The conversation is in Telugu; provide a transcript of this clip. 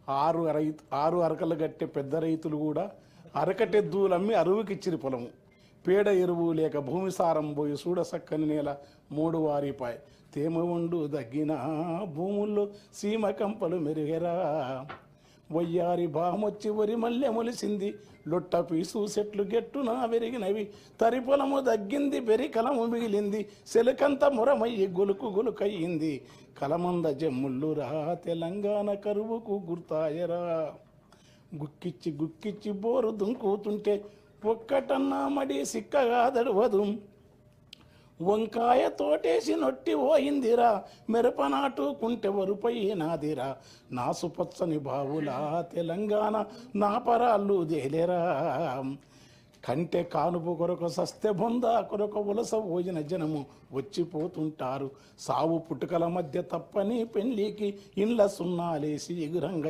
ఆరు అరకలు కట్టే పెద్ద రైతులు కూడా అరకటెద్దులమ్మి అరువుకిచ్చిరి పొలము. పేడ ఎరువు లేక భూమి సారం పోయి చూడ సక్కని నేల మూడు వారిపాయ్. తేమ ఉండు దగ్గిన భూముల్లో సీమ కంపలు మెరుగెరా. వయ్యారి బామొచ్చి వరి మల్లె మొలిసింది, లొట్ట పీసు చెట్లు గెట్టున పెరిగినవి. తరి పొలము దగ్గింది, బెరి కలము మిగిలింది, సెలకంత మురమయ్యి గొలుకు గొలుకయ్యింది. కలమంద జమ్ముళ్ళురా తెలంగాణ కరువుకు గుర్తాయరా. గుక్కిచ్చి గుక్కిచ్చి బోరు దుంకుతుంటే ఒక్కటన్నా మడి సిక్కగా దడవదు. వంకాయ తోటేసి నొట్టి పోయిందిరా, మిరపనాటు కుంటె వరుపైనాదిరా. నాసుపచ్చని బావులా తెలంగాణ నా పరాళ్ళు దేలేరా. కంటె కానుపు కొరకు సస్తె బొంద కొరకు ఉలస పోయిన జనము వచ్చిపోతుంటారు. సావు పుట్టుకల మధ్య తప్పని పెళ్లికి ఇండ్ల సున్నాలేసి ఎగురంగ